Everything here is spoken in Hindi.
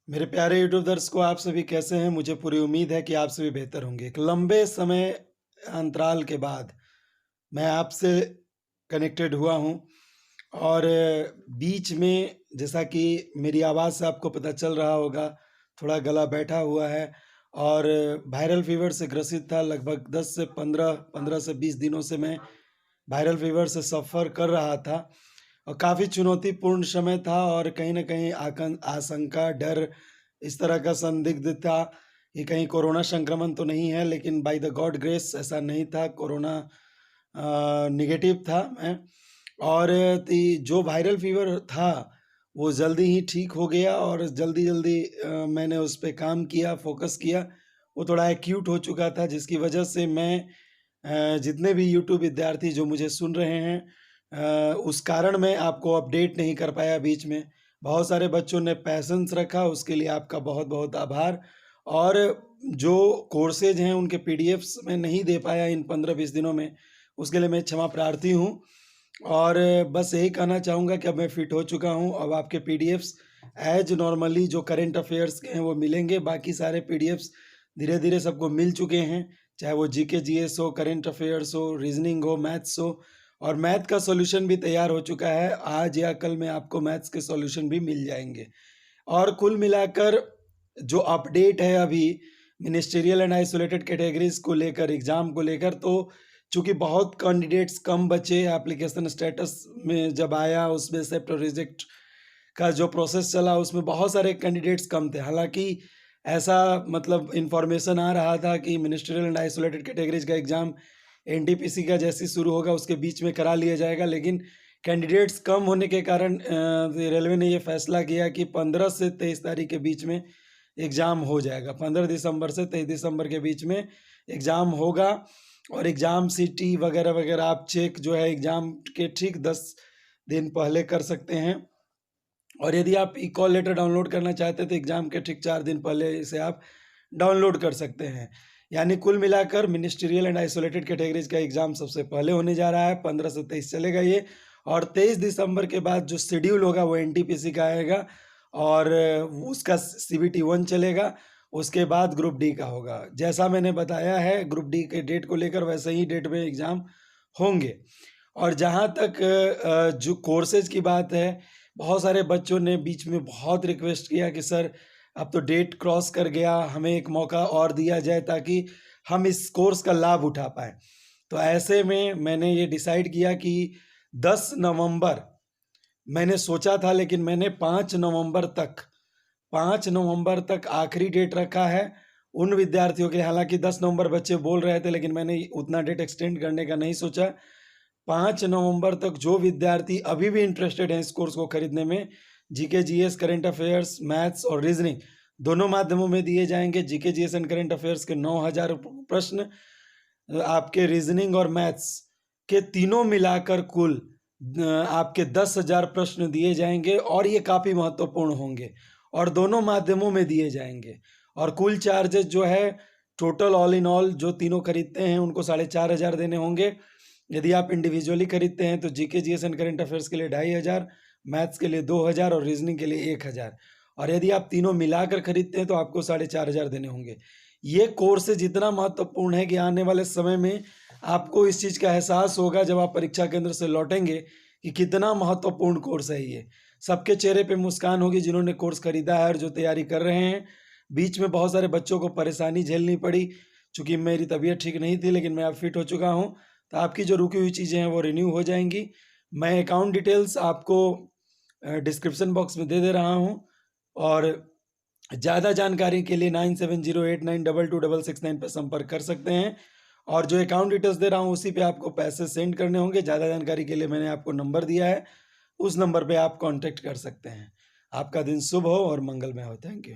मेरे प्यारे यूट्यूब दर्शकों, आप सभी कैसे हैं? मुझे पूरी उम्मीद है कि आप सभी बेहतर होंगे। एक लंबे समय अंतराल के बाद मैं आपसे कनेक्टेड हुआ हूँ और बीच में जैसा कि मेरी आवाज़ से आपको पता चल रहा होगा, थोड़ा गला बैठा हुआ है और वायरल फ़ीवर से ग्रसित था। लगभग 10 से 15 से 20 दिनों से मैं वायरल फ़ीवर से सफ़र कर रहा था और काफ़ी चुनौतीपूर्ण समय था और कहीं न कहीं आशंका, डर इस तरह का संदिग्ध था कि कहीं कोरोना संक्रमण तो नहीं है, लेकिन बाय द गॉड ग्रेस ऐसा नहीं था। कोरोना नेगेटिव था मैं और जो वायरल फ़ीवर था, वो जल्दी ही ठीक हो गया और जल्दी-जल्दी मैंने उस पे काम किया, फ़ोकस किया। वो थोड़ा एक्यूट हो चुका था जिसकी वजह से मैं जितने भी यूट्यूब विद्यार्थी जो मुझे सुन रहे हैं उस कारण मैं आपको अपडेट नहीं कर पाया बीच में। बहुत सारे बच्चों ने पैशेंस रखा, उसके लिए आपका बहुत-बहुत आभार और जो कोर्सेज़ हैं उनके पीडीएफ्स मैं नहीं दे पाया इन 15-20 दिनों में, उसके लिए मैं क्षमा प्रार्थी हूँ। और बस यही कहना चाहूँगा कि अब मैं फिट हो चुका हूँ। अब आपके पीडीएफ्स ऐज़ नॉर्मली जो करंट अफ़ेयर्स के हैं वो मिलेंगे, बाकी सारे पीडीएफ्स धीरे-धीरे सबको मिल चुके हैं, चाहे वो जीके जीएस हो, करंट अफ़ेयर्स हो, रीज़निंग हो, मैथ्स हो और मैथ का सॉल्यूशन भी तैयार हो चुका है। आज या कल में आपको मैथ्स के सॉल्यूशन भी मिल जाएँगे। और कुल मिलाकर जो अपडेट है अभी मिनिस्टीरियल एंड आइसोलेटेड कैटेगरीज़ को लेकर, एग्ज़ाम को लेकर, तो चूँकि बहुत कैंडिडेट्स कम बचे, एप्लीकेशन स्टेटस में जब आया उसमें एक्सेप्ट और रिजेक्ट का जो प्रोसेस चला उसमें बहुत सारे कैंडिडेट्स कम थे। हालाँकि ऐसा मतलब इन्फॉर्मेशन आ रहा था कि मिनिस्ट्रियल एंड आइसोलेटेड कैटेगरीज़ का एग्ज़ाम एनटीपीसी का जैसे ही शुरू होगा उसके बीच में करा लिया जाएगा, लेकिन कैंडिडेट्स कम होने के कारण रेलवे ने ये फैसला किया कि 15 से 23 तारीख के बीच में एग्ज़ाम हो जाएगा। 15 दिसंबर से 23 दिसंबर के बीच में एग्ज़ाम होगा और एग्ज़ाम सीटी वगैरह-वगैरह आप चेक जो है एग्ज़ाम के ठीक 10 दिन पहले कर सकते हैं। और यदि आप ई-कॉल लेटर डाउनलोड करना चाहते हैं तो एग्ज़ाम के ठीक 4 दिन पहले इसे आप डाउनलोड कर सकते हैं। यानी कुल मिलाकर मिनिस्टीरियल एंड आइसोलेटेड कैटेगरीज़ का एग्ज़ाम सबसे पहले होने जा रहा है, 15 से 23 चलेगा ये और 23 दिसंबर के बाद जो शेड्यूल होगा वो एनटीपीसी का आएगा और उसका सीबीटी 1 चलेगा, उसके बाद ग्रुप डी का होगा। जैसा मैंने बताया है ग्रुप डी के डेट को लेकर वैसे ही डेट में एग्ज़ाम होंगे। और जहाँ तक जो कोर्सेज़ की बात है, बहुत सारे बच्चों ने बीच में बहुत रिक्वेस्ट किया कि सर अब तो डेट क्रॉस कर गया, हमें एक मौका और दिया जाए ताकि हम इस कोर्स का लाभ उठा पाएँ। तो ऐसे में मैंने ये डिसाइड किया कि 10 नवंबर मैंने सोचा था, लेकिन मैंने 5 नवंबर तक आखिरी डेट रखा है उन विद्यार्थियों के लिए। हालाँकि 10 नवंबर बच्चे बोल रहे थे, लेकिन मैंने उतना डेट एक्सटेंड करने का नहीं सोचा। 5 नवंबर तक जो विद्यार्थी अभी भी इंटरेस्टेड हैं इस कोर्स को खरीदने में, GK, GS, current affairs, maths और रीजनिंग दोनों माध्यमों में दिए जाएँगे। GK, GS and current affairs के 9000 प्रश्न, आपके रीजनिंग और मैथ्स के तीनों मिलाकर कुल आपके 10,000 प्रश्न दिए जाएँगे और ये काफ़ी महत्वपूर्ण होंगे और दोनों माध्यमों में दिए जाएँगे। और कुल चार्जेज़ जो है टोटल ऑल इन ऑल जो तीनों खरीदते हैं उनको 4,500 देने होंगे। यदि आप इंडिविजुअली खरीदते हैं तो GK, GS and current affairs के लिए 2,500, मैथ्स के लिए 2,000 और रीजनिंग के लिए 1,000 और यदि आप तीनों मिलाकर खरीदते हैं तो आपको 4,500 देने होंगे। ये कोर्स इतना महत्वपूर्ण है कि आने वाले समय में आपको इस चीज़ का एहसास होगा जब आप परीक्षा केंद्र से लौटेंगे कि कितना महत्वपूर्ण कोर्स है ये। सबके चेहरे पे मुस्कान होगी जिन्होंने कोर्स खरीदा है और जो तैयारी कर रहे हैं। बीच में बहुत सारे बच्चों को परेशानी झेलनी पड़ी, चूँकि मेरी तबीयत ठीक नहीं थी, लेकिन मैं अब फिट हो चुका हूँ। तो आपकी जो रुकी हुई चीज़ें हैं वो रिन्यू हो जाएँगी। मैं अकाउंट डिटेल्स आपको डिस्क्रिप्शन बॉक्स में दे रहा हूँ और ज़्यादा जानकारी के लिए 9708922669 पर संपर्क कर सकते हैं और जो अकाउंट डिटेल्स दे रहा हूँ उसी पे आपको पैसे सेंड करने होंगे। ज़्यादा जानकारी के लिए मैंने आपको नंबर दिया है, उस नंबर पे आप कॉन्टैक्ट कर सकते हैं। आपका दिन शुभ हो और मंगलमय हो। Thank you.